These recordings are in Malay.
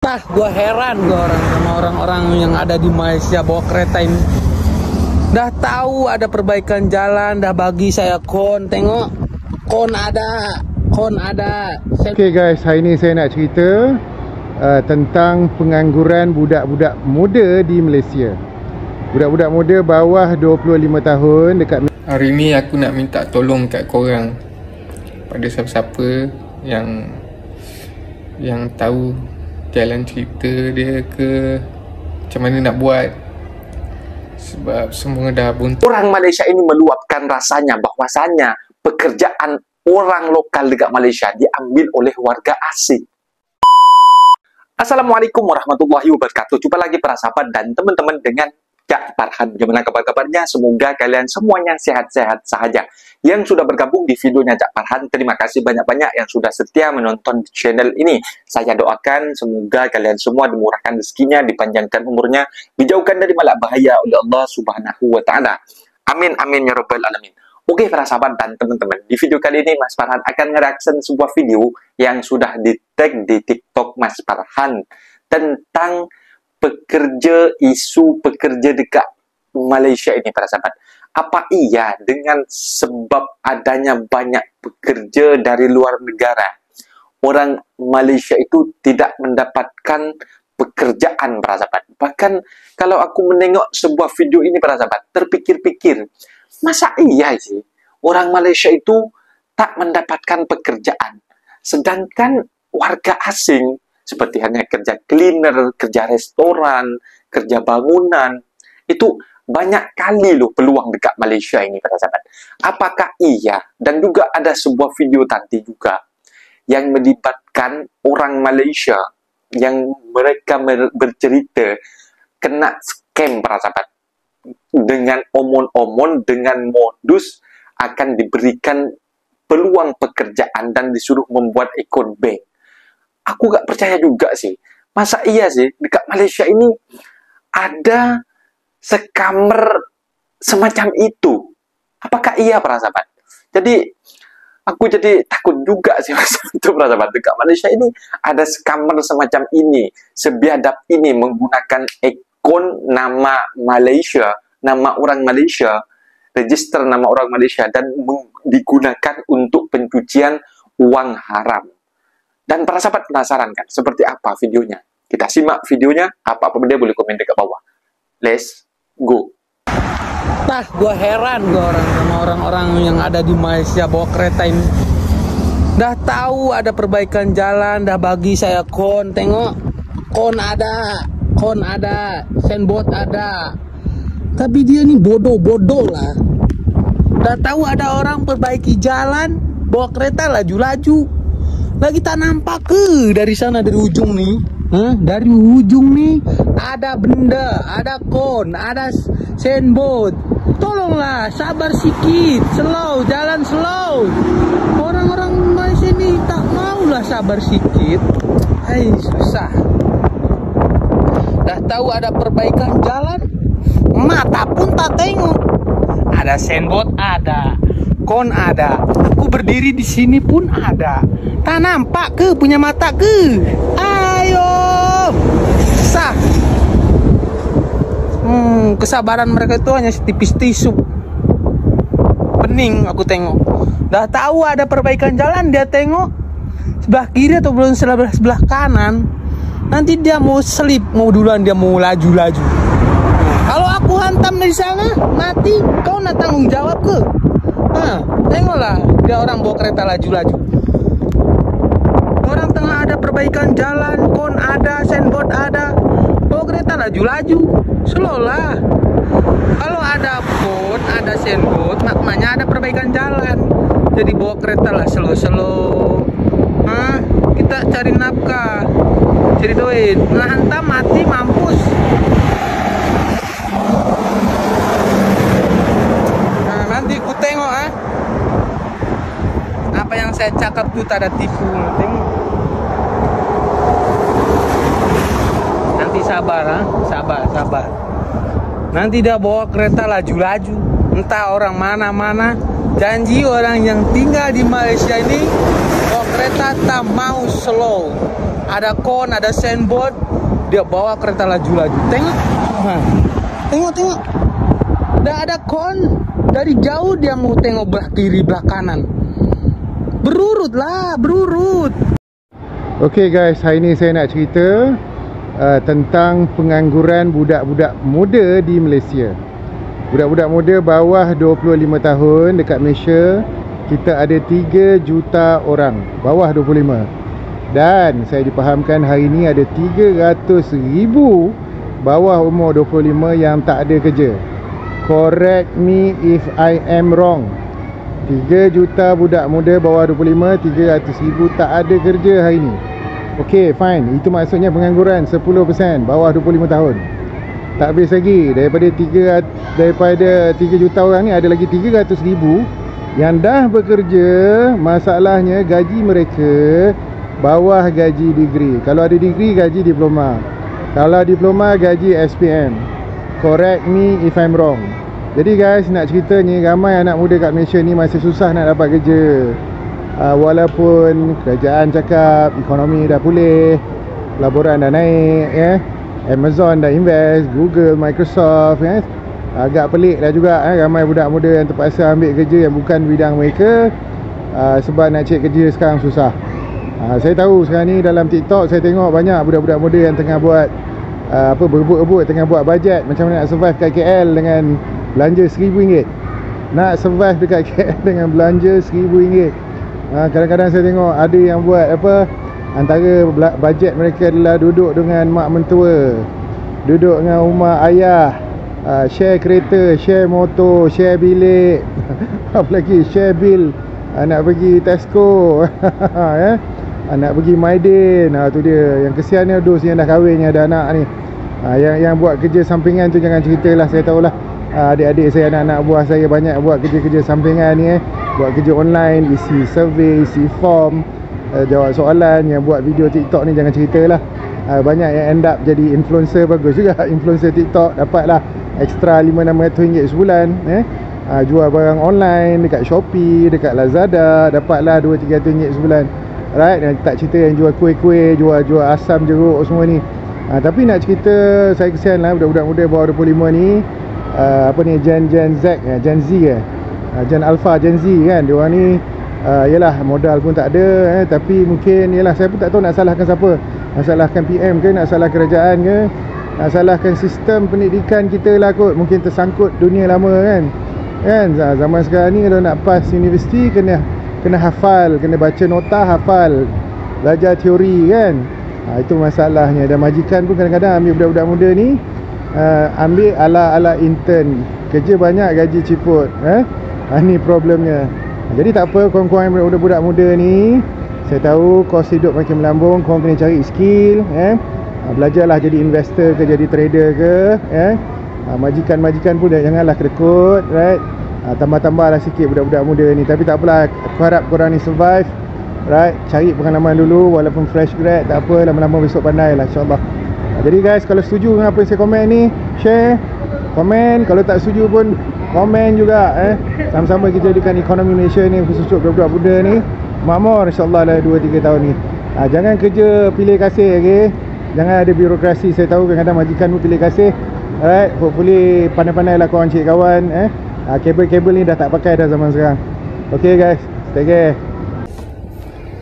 Gua heran sama orang-orang yang ada di Malaysia bawa kereta ini. Dah tahu ada perbaikan jalan, dah bagi saya kon, tengok kon ada. Okay guys, hari ni saya nak cerita tentang pengangguran budak-budak muda di Malaysia. Budak-budak muda bawah 25 tahun dekat. Hari ni aku nak minta tolong kat korang, pada siapa-siapa yang tahu jalan cerita dia ke macam mana nak buat, sebab semua dah buntu. Orang Malaysia ini meluapkan rasanya bahwasanya pekerjaan orang lokal dekat Malaysia diambil oleh warga asing. Assalamualaikum warahmatullahi wabarakatuh. Jumpa lagi para sahabat dan teman-teman dengan Cak Farhan. Bagaimana kabar-kabarnya? Semoga kalian semuanya sehat-sehat saja. Yang sudah bergabung di videonya Cak Farhan, terima kasih banyak-banyak yang sudah setia menonton di channel ini. Saya doakan semoga kalian semua dimurahkan rezekinya, dipanjangkan umurnya, dijauhkan dari malak bahaya oleh Allah Subhanahu wa Ta'ala. Amin amin ya rabbal alamin. Oke para sahabat dan teman-teman, di video kali ini Mas Farhan akan nge-reaction sebuah video yang sudah di-tag di TikTok Mas Farhan tentang isu pekerja dekat Malaysia ini para sahabat. Apa iya dengan sebab adanya banyak pekerja dari luar negara, orang Malaysia itu tidak mendapatkan pekerjaan para sahabat? Bahkan kalau aku menengok sebuah video ini para sahabat, terpikir-pikir, masa iya sih orang Malaysia itu tak mendapatkan pekerjaan, sedangkan warga asing seperti hanya kerja cleaner, kerja restoran, kerja bangunan, itu banyak kali loh peluang dekat Malaysia ini para sahabat. Apakah iya? Dan juga ada sebuah video tadi juga yang melibatkan orang Malaysia yang mereka bercerita kena scam para sahabat, dengan omon-omon, dengan modus akan diberikan peluang pekerjaan dan disuruh membuat akun bank. Aku gak percaya juga sih. Masa iya sih dekat Malaysia ini ada scammer semacam itu? Apakah iya para sahabat? Jadi aku jadi takut juga sih untuk para sahabat, dekat Malaysia ini ada scammer semacam ini, sebiadab ini, menggunakan akun nama Malaysia, nama orang Malaysia, register nama orang Malaysia, dan digunakan untuk pencucian uang haram. Dan para sahabat penasaran kan seperti apa videonya? Kita simak videonya. Apa-apa dia boleh komen dekat bawah. Let's go. Gua heran sama orang-orang yang ada di Malaysia bawa kereta ini. Dah tahu ada perbaikan jalan, dah bagi saya kon, tengok kon ada, signboard ada. Tapi dia ni bodoh lah. Dah tahu ada orang perbaiki jalan, bawa kereta laju-laju. Lagi tak nampak ke dari sana, dari ujung nih? Dari ujung nih ada benda, ada kon, ada signboard. Tolonglah, sabar sikit, slow, jalan slow. Orang-orang Malaysia ini tak maulah sabar sikit. Susah. Dah tahu ada perbaikan jalan, mata pun tak tengok. Ada signboard ada, kon ada. Aku berdiri di sini pun ada. Tak nampak ke punya mata ke? Ayo, sah. Kesabaran mereka itu hanya setipis tisu. Pening aku tengok. Dah tahu ada perbaikan jalan, dia tengok sebelah kiri atau belum sebelah kanan. Nanti dia mau selip, mau duluan, dia mau laju-laju. Kalau aku hantam dari sana, mati, kau nak tanggung jawab ke? Tengoklah, dia orang bawa kereta laju-laju. Orang tengah ada perbaikan jalan, kon ada, signboard ada, bawa kereta laju-laju, slow lah. Kalau ada kon, ada signboard, maknanya ada perbaikan jalan. Jadi bawa kereta lah slow-slow. Kita cari nafkah, cari duit, ngehantam mati mampus. Nanti ku tengok apa yang saya cakap tuh tak ada tipu. Tengok. Nanti sabar, sabar. Nanti dia bawa kereta laju-laju, entah orang mana-mana. Janji orang yang tinggal di Malaysia ini bawa kereta tak mau slow. ada kon, ada sandboard, dia bawa kereta laju-laju. Tengok, tengok. Dah ada kon, dari jauh dia mau tengok belah kiri, belah kanan. Berurut lah, berurut. Okay guys, hari ni saya nak cerita tentang pengangguran budak-budak muda di Malaysia. Budak-budak muda bawah 25 tahun dekat Malaysia, kita ada 3 juta orang bawah 25. Dan saya dipahamkan hari ni ada 300,000 bawah umur 25 yang tak ada kerja. Correct me if I am wrong. 3 juta budak muda bawah 25, 300,000 tak ada kerja hari ni. Okey, fine. Itu maksudnya pengangguran 10% bawah 25 tahun. Tak habis lagi. Daripada 3 juta orang ni ada lagi 300,000 yang dah bekerja. Masalahnya gaji mereka bawah gaji degree. Kalau ada degree, gaji diploma. Kalau diploma, gaji SPM. Correct me if I'm wrong. Jadi guys, nak cerita ni, ramai anak muda kat Malaysia ni masih susah nak dapat kerja. Walaupun kerajaan cakap ekonomi dah pulih, laporan dah naik, Amazon dah invest, Google, Microsoft, agak pelik dah juga, ramai budak muda yang terpaksa ambil kerja yang bukan bidang mereka, sebab nak cari kerja sekarang susah. Saya tahu sekarang ni dalam TikTok saya tengok banyak budak-budak muda yang tengah buat berebut-rebut, tengah buat bajet macam mana nak survive kat KL dengan belanja RM1,000. Nak survive dekat KL dengan belanja RM1,000. Kadang-kadang saya tengok ada yang buat antara bajet mereka adalah duduk dengan mak mentua, duduk dengan rumah ayah, share kereta, share motor, share bilik, apa lagi, share bil, nak pergi Tesco, nak pergi Maidin. Tu dia. Yang kesiannya dos yang dah kahwin, yang ada anak ni. Yang buat kerja sampingan tu jangan ceritalah. Saya tahulah adik-adik saya, anak-anak buah saya banyak buat kerja-kerja sampingan ni, buat kerja online, isi survey, isi form, jawab soalan. Yang buat video TikTok ni jangan ceritalah. Banyak yang end up jadi influencer. Bagus juga influencer TikTok, dapatlah extra RM500-600 sebulan, jual barang online dekat Shopee, dekat Lazada, dapatlah RM200-300 sebulan. Right? Tak cerita yang jual kuih-kuih, jual asam jeruk semua ni. Tapi nak cerita, saya kesian lah budak-budak muda bawah 25 ni. Gen Z, Gen Z Gen Alpha, Gen Z kan. Diorang ni yelah modal pun tak ada, tapi mungkin yelah, saya pun tak tahu nak salahkan siapa. Nak salahkan PM ke, nak salahkan kerajaan ke, nak salahkan sistem pendidikan kita lah kot. Mungkin tersangkut dunia lama kan. Zaman sekarang ni kalau nak pass universiti kena hafal, kena baca nota, hafal, belajar teori kan. Itu masalahnya. Dan majikan pun kadang-kadang ambil budak-budak muda ni, ambil ala-ala intern, kerja banyak, gaji ciput. Ni problemnya. Jadi tak apa, korang-korang yang budak-budak muda ni, saya tahu kos hidup makin melambung, korang kena cari skill, belajarlah jadi investor ke, jadi trader ke, majikan-majikan pun janganlah kedekut, right? Tambah-tambahlah sikit budak-budak muda ni. Tapi tak apalah, aku harap korang ni survive, right? Cari pengalaman dulu, walaupun fresh grad, tak apa, lama-lama besok pandai lah, insyaAllah. Jadi guys, kalau setuju dengan apa yang saya komen ni, share, komen. Kalau tak setuju pun komen juga. Sama-sama kita jadikan ekonomi Malaysia ni, khusus budak-budak muda ni makmur insyaAllah lah 2-3 tahun ni. Jangan kerja pilih kasih, okay? Jangan ada birokrasi. Saya tahu kadang-kadang majikan pun pilih kasih, alright? Hopefully pandai-pandai lah korang cik kawan. Kabel-kabel ni dah tak pakai dah zaman sekarang. Okay guys, take care.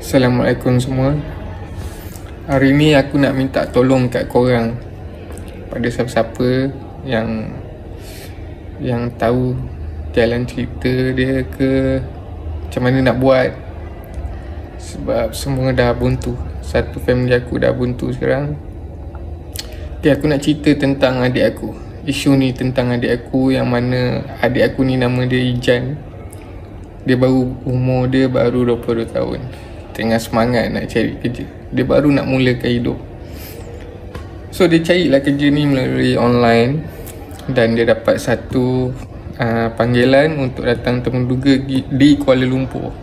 Assalamualaikum semua. Hari ni aku nak minta tolong kat korang, pada siapa-siapa yang tahu jalan cerita dia ke, macam mana nak buat. Sebab semua dah buntu. Satu family aku dah buntu sekarang. Okay, aku nak cerita tentang adik aku. Isu ni tentang adik aku, yang mana adik aku ni nama dia Ijan. Dia umur dia baru 22 tahun. Tengah semangat nak cari kerja. Dia baru nak mulakan hidup. So dia carilah kerja ni melalui online. Dan dia dapat satu panggilan untuk datang temuduga di Kuala Lumpur.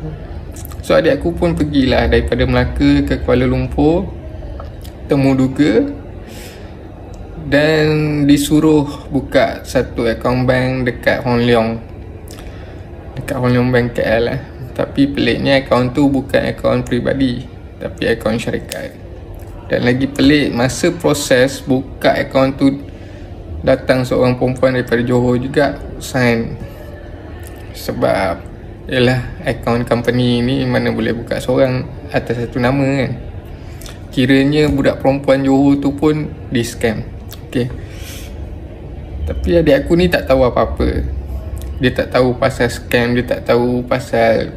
So adik aku pun pergilah daripada Melaka ke Kuala Lumpur temuduga, dan disuruh buka satu akaun bank dekat Hong Leong Bank KL lah. Tapi peliknya akaun tu bukan akaun peribadi, tapi akaun syarikat. Dan lagi pelik, masa proses buka akaun tu, datang seorang perempuan daripada Johor juga sign. Sebab yalah, akaun company ni mana boleh buka seorang atas satu nama kan. Kiranya budak perempuan Johor tu pun di scam. Okay. Tapi adik aku ni tak tahu apa-apa. Dia tak tahu pasal scam, dia tak tahu pasal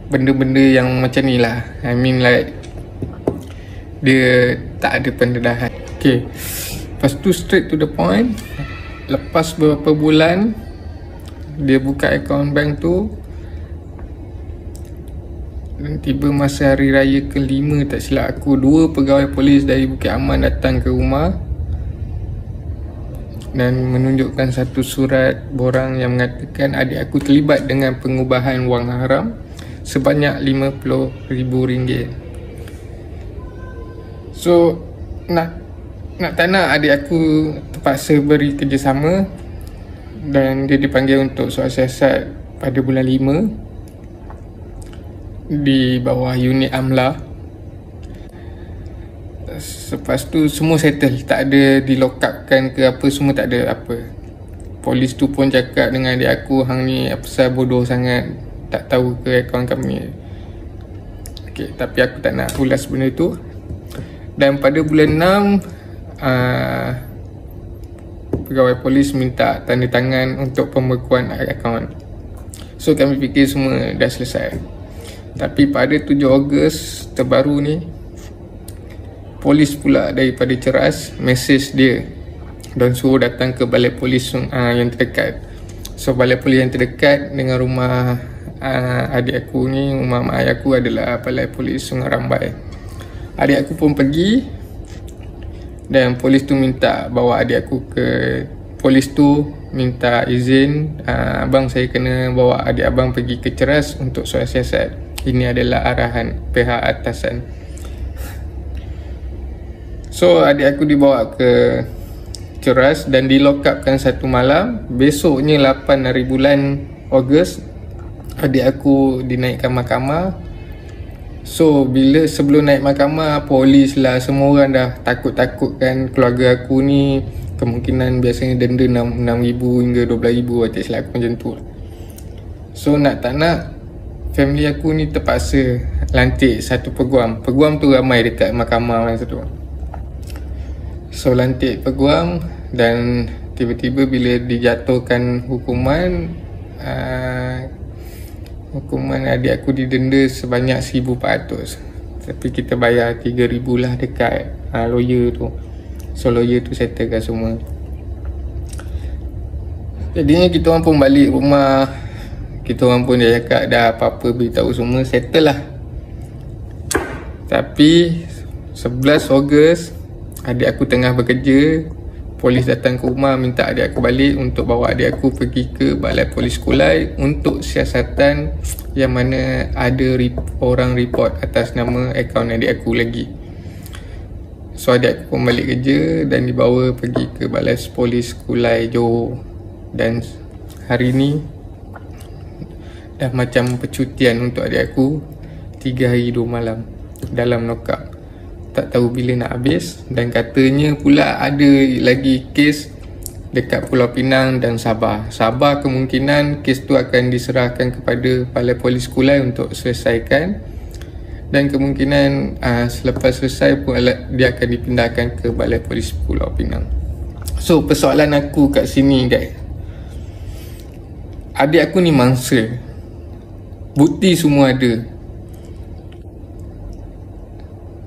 benda-benda yang macam ni lah. I mean like, dia tak ada pendedahan. Okay. Lepas tu straight to the point. Lepas beberapa bulan dia buka akaun bank tu, dan tiba masa hari raya ke-5 tak silap aku, 2 pegawai polis dari Bukit Aman datang ke rumah dan menunjukkan satu surat borang yang mengatakan adik aku terlibat dengan pengubahan wang haram sebanyak RM50,000. So nak tak nak, adik aku terpaksa beri kerjasama dan dia dipanggil untuk soal siasat pada bulan 5 di bawah unit AMLA. Lepas tu semua settle, tak ada di lock upkan ke apa, semua tak ada apa. Polis tu pun cakap dengan adik aku, hang ni apasal bodoh sangat, tak tahu ke akaun kami. Okay, tapi aku tak nak ulas benda tu. Dan pada bulan 6 pegawai polis minta tanda tangan untuk pembekuan akaun. So kami fikir semua dah selesai. Tapi pada 7 Ogos terbaru ni, polis pula daripada Ceras mesej dia dan suruh datang ke balai polis yang terdekat. So balai polis yang terdekat dengan rumah adik aku ni, rumah mak ayah aku adalah balai polis Sungai Rambai. Adik aku pun pergi dan polis tu minta bawa adik aku ke, polis tu minta izin, abang saya kena bawa adik abang pergi ke Ceras untuk soal siasat. Ini adalah arahan pihak atasan. So adik aku dibawa ke Ceras dan di lock upkan satu malam. Besoknya 8 hari bulan Ogos, adik aku dinaikkan mahkamah. So bila sebelum naik mahkamah, polis lah, semua orang dah takut-takutkan keluarga aku ni. Kemungkinan biasanya denda RM6,000 hingga RM12,000, tak silap aku macam tu. So nak tak nak, family aku ni terpaksa lantik satu peguam. Peguam tu ramai dekat mahkamah masa tu. So lantik peguam dan tiba-tiba bila dijatuhkan hukuman, hukuman adik aku didenda sebanyak RM1,400. Tapi kita bayar RM3,000 lah dekat lawyer tu. So lawyer tu settlekan semua. Jadinya kita orang pun balik rumah. Kita orang pun dah cakap dah apa-apa beritahu semua, settle lah. Tapi 11 Ogos, adik aku tengah bekerja, polis datang ke rumah minta adik aku balik untuk bawa adik aku pergi ke balai polis Kulai untuk siasatan yang mana ada orang report atas nama akaun adik aku lagi. So adik aku pun balik kerja dan dibawa pergi ke balai polis Kulai Johor. Dan hari ni dah macam percutian untuk adik aku, 3 hari 2 malam dalam lockup. Tak tahu bila nak habis. Dan katanya pula ada lagi kes dekat Pulau Pinang dan Sabah. Sabah kemungkinan kes tu akan diserahkan kepada balai polis Kulai untuk selesaikan. Dan kemungkinan selepas selesai pun dia akan dipindahkan ke balai polis Pulau Pinang. So persoalan aku kat sini guys, adik aku ni mangsa, bukti semua ada.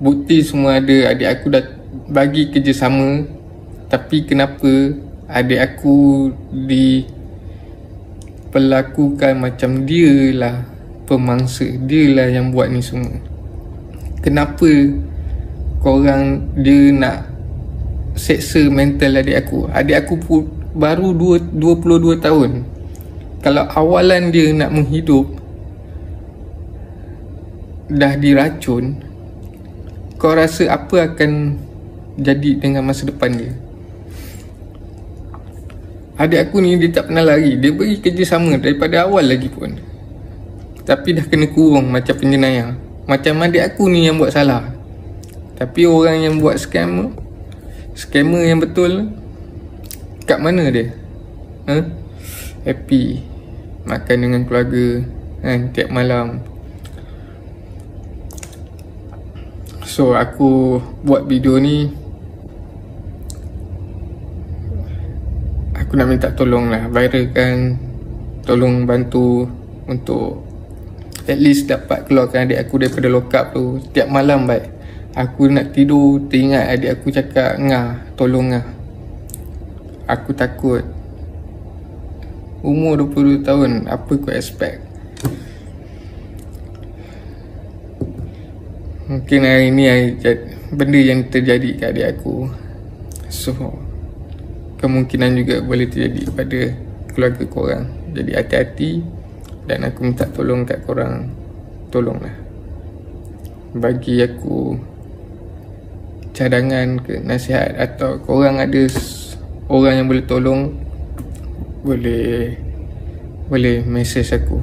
Bukti semua ada. Adik aku dah bagi kerjasama. Tapi kenapa adik aku diperlakukan macam dia lah pemangsa, dia lah yang buat ni semua? Kenapa korang dia nak seksa mental adik aku? Adik aku pun baru 22 tahun. Kalau awalan dia nak menghidup dah diracun, kau rasa apa akan jadi dengan masa depan dia? Adik aku ni dia tak pernah lari. Dia beri kerjasama daripada awal lagi pun. Tapi dah kena kurung macam penjenayah. Macam adik aku ni yang buat salah. Tapi orang yang buat scam, scammer yang betul, kat mana dia? Happy makan dengan keluarga kan, tiap malam. So aku buat video ni, aku nak minta tolong lah, viralkan, tolong bantu untuk at least dapat keluarkan adik aku daripada lock up tu. Setiap malam baik aku nak tidur, teringat adik aku cakap, "Ngah, tolong ngah. Aku takut." Umur 22 tahun, apa kau expect? Mungkin hari ni benda yang terjadi kat adik aku, so kemungkinan juga boleh terjadi pada keluarga korang. Jadi hati-hati, dan aku minta tolong kat korang, tolonglah bagi aku cadangan ke nasihat, atau korang ada orang yang boleh tolong, boleh message aku.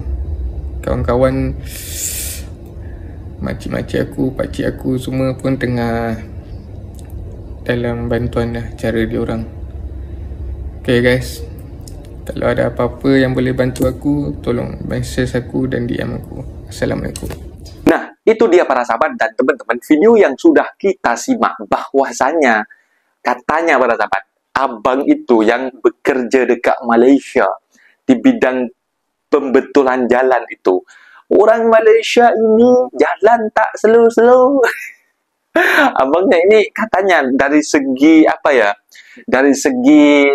Kawan-kawan, makcik-makcik aku, pakcik aku semua pun tengah dalam bantuan lah cara dia orang. Okay guys, kalau ada apa-apa yang boleh bantu aku, tolong message aku dan DM aku. Assalamualaikum. Nah, itu dia para sahabat dan teman-teman, video yang sudah kita simak, bahwasanya katanya para sahabat, abang itu yang bekerja dekat Malaysia di bidang pembetulan jalan itu, orang Malaysia ini jalan tak slow-slow. Abangnya ini katanya dari segi apa ya, dari segi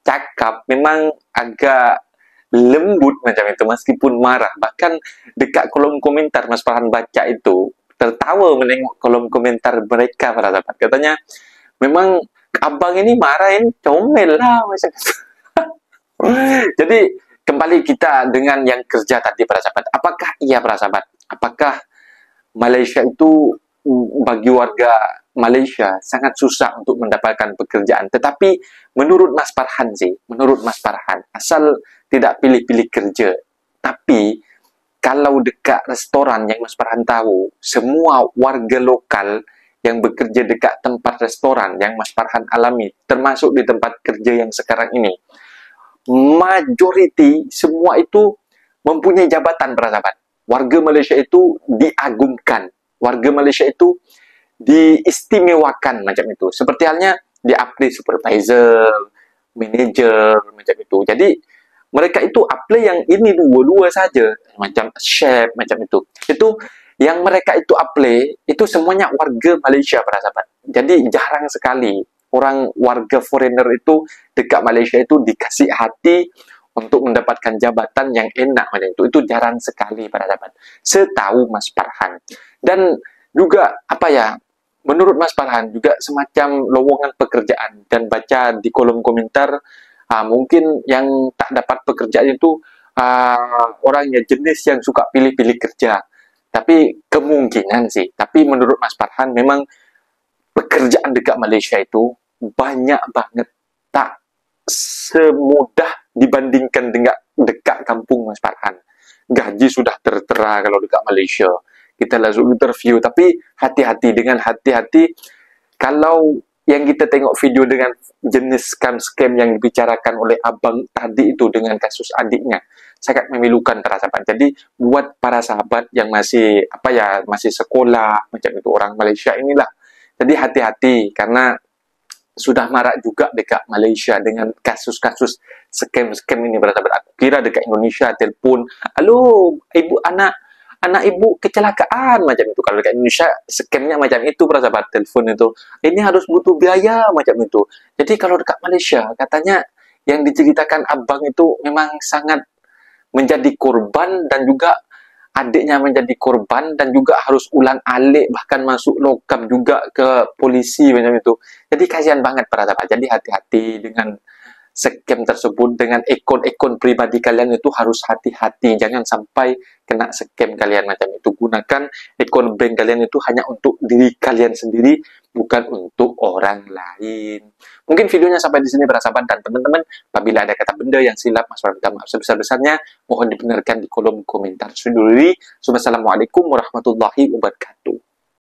cakap memang agak lembut macam itu meskipun marah. Bahkan dekat kolom komentar Mas Farhan baca itu, tertawa menengok kolom komentar mereka para sahabat. Katanya memang abang ini marahin comel lah macam itu. Jadi kembali kita dengan yang kerja tadi para sahabat. Apakah iya para sahabat? Apakah Malaysia itu bagi warga Malaysia sangat susah untuk mendapatkan pekerjaan? Tetapi menurut Mas Farhan sih, menurut Mas Farhan, asal tidak pilih-pilih kerja, tapi kalau dekat restoran yang Mas Farhan tahu, semua warga lokal yang bekerja dekat tempat restoran yang Mas Farhan alami, termasuk di tempat kerja yang sekarang ini, majoriti semua itu mempunyai jabatan para sahabat. Warga Malaysia itu diagungkan, warga Malaysia itu diistimewakan macam itu. Seperti halnya di-apply supervisor, manager macam itu. Jadi mereka itu apply yang ini dua-dua saja, macam chef macam itu. Itu yang mereka itu apply itu semuanya warga Malaysia para sahabat. Jadi jarang sekali orang warga foreigner itu dekat Malaysia itu dikasih hati untuk mendapatkan jabatan yang enak macam itu. Itu jarang sekali para sahabat, setahu Mas Farhan. Dan juga apa ya, menurut Mas Farhan juga semacam lowongan pekerjaan, dan baca di kolom komentar mungkin yang tak dapat pekerjaan itu orangnya jenis yang suka pilih-pilih kerja. Tapi kemungkinan sih, tapi menurut Mas Farhan memang pekerjaan dekat Malaysia itu banyak banget, tak semudah dibandingkan dengan dekat kampung Mas Farhan. Gaji sudah tertera kalau dekat Malaysia. Kita langsung interview, tapi hati-hati, dengan hati-hati. Kalau yang kita tengok video dengan jenis scam-scam yang dibicarakan oleh abang tadi itu dengan kasus adiknya, sangat memilukan para sahabat. Jadi buat para sahabat yang masih apa ya, masih sekolah macam itu, orang Malaysia inilah, jadi hati-hati karena sudah marak juga dekat Malaysia dengan kasus-kasus scam-scam ini para sahabat. Aku kira dekat Indonesia telefon, "Halo, ibu, anak ibu kecelakaan," macam itu. Kalau dekat Indonesia scamnya macam itu para sahabat, telefon itu, "Ini harus butuh biaya," macam itu. Jadi kalau dekat Malaysia katanya yang diceritakan abang itu memang sangat menjadi korban, dan juga adiknya menjadi korban, dan juga harus ulang alik, bahkan masuk lokap juga ke polisi macam itu. Jadi kasihan banget para sahabat. Jadi hati-hati dengan scam tersebut, dengan akun-akun pribadi kalian itu harus hati-hati, jangan sampai kena scam kalian macam itu. Gunakan akun bank kalian itu hanya untuk diri kalian sendiri, bukan untuk orang lain. Mungkin videonya sampai di sini para sahabat, dan teman-teman, apabila ada kata benda yang silap, Mas Farhan minta maaf sebesar-besarnya, mohon dibenarkan di kolom komentar. Assalamualaikum warahmatullahi wabarakatuh.